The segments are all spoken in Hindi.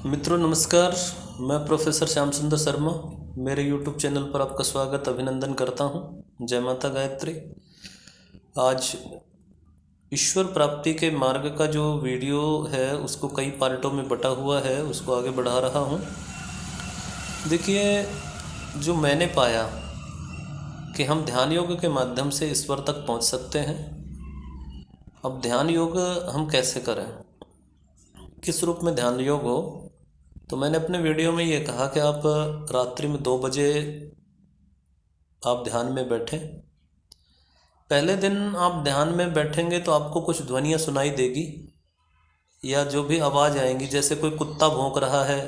मित्रों नमस्कार। मैं प्रोफेसर श्याम सुंदर शर्मा मेरे यूट्यूब चैनल पर आपका स्वागत अभिनंदन करता हूं। जय माता गायत्री। आज ईश्वर प्राप्ति के मार्ग का जो वीडियो है उसको कई पार्टों में बटा हुआ है, उसको आगे बढ़ा रहा हूं। देखिए, जो मैंने पाया कि हम ध्यान योग के माध्यम से ईश्वर तक पहुंच सकते हैं। अब ध्यान योग हम कैसे करें, किस रूप में ध्यान योग हो, तो मैंने अपने वीडियो में ये कहा कि आप रात्रि में 2 बजे आप ध्यान में बैठें। पहले दिन आप ध्यान में बैठेंगे तो आपको कुछ ध्वनियाँ सुनाई देगी या जो भी आवाज़ आएंगी, जैसे कोई कुत्ता भौंक रहा है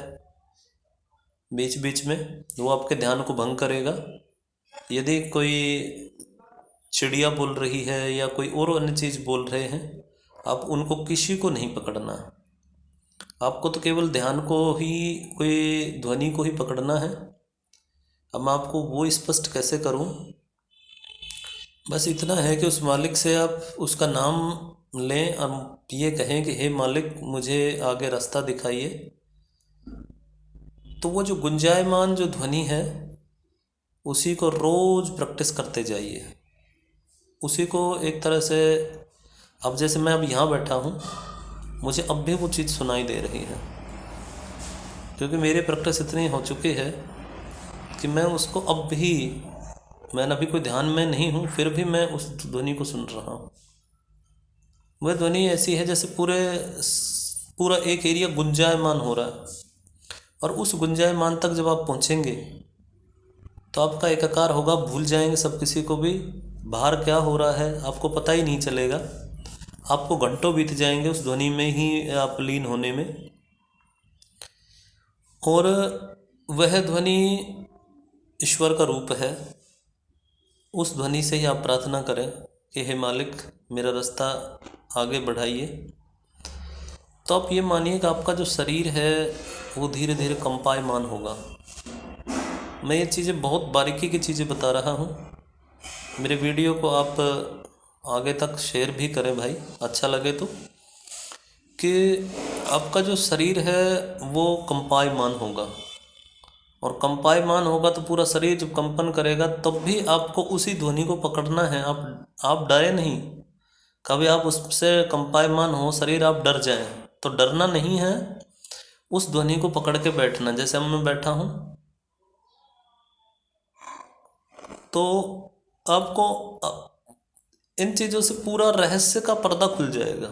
बीच बीच में, वो आपके ध्यान को भंग करेगा। यदि कोई चिड़िया बोल रही है या कोई और अन्य चीज़ बोल रहे हैं, आप उनको किसी को नहीं पकड़ना। आपको तो केवल ध्यान को ही, कोई ध्वनि को ही पकड़ना है। अब मैं आपको वो स्पष्ट कैसे करूं, बस इतना है कि उस मालिक से आप उसका नाम लें और ये कहें कि हे मालिक, मुझे आगे रास्ता दिखाइए। तो वो जो गुंजायमान जो ध्वनि है उसी को रोज़ प्रैक्टिस करते जाइए। उसी को एक तरह से, अब जैसे मैं अब यहाँ बैठा हूँ, मुझे अब भी वो चीज़ सुनाई दे रही है, क्योंकि मेरी प्रैक्टिस इतनी हो चुकी है कि मैं उसको अब भी, मैं अभी कोई ध्यान में नहीं हूँ फिर भी मैं उस ध्वनि को सुन रहा हूँ। वह ध्वनि ऐसी है जैसे पूरा एक एरिया गुंजायमान हो रहा है, और उस गुंजायमान तक जब आप पहुँचेंगे तो आपका एकाकार होगा, भूल जाएंगे सब, किसी को भी बाहर क्या हो रहा है आपको पता ही नहीं चलेगा। आपको घंटों बीत जाएंगे उस ध्वनि में ही आप लीन होने में। और वह ध्वनि ईश्वर का रूप है। उस ध्वनि से ही आप प्रार्थना करें कि हे मालिक, मेरा रास्ता आगे बढ़ाइए। तो आप ये मानिए कि आपका जो शरीर है वो धीरे धीरे कंपायमान होगा। मैं ये चीज़ें बहुत बारीकी की चीज़ें बता रहा हूँ। मेरे वीडियो को आप आगे तक शेयर भी करें भाई, अच्छा लगे तो, कि आपका जो शरीर है वो कंपायमान होगा। और कंपायमान होगा तो पूरा शरीर जब कंपन करेगा तब भी आपको उसी ध्वनि को पकड़ना है। आप डरे नहीं। कभी आप उससे कंपायमान हो शरीर, आप डर जाएं तो डरना नहीं है, उस ध्वनि को पकड़ के बैठना। जैसे मैं बैठा हूँ तो आपको इन चीज़ों से पूरा रहस्य का पर्दा खुल जाएगा।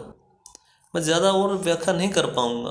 मैं ज़्यादा और व्याख्या नहीं कर पाऊँगा,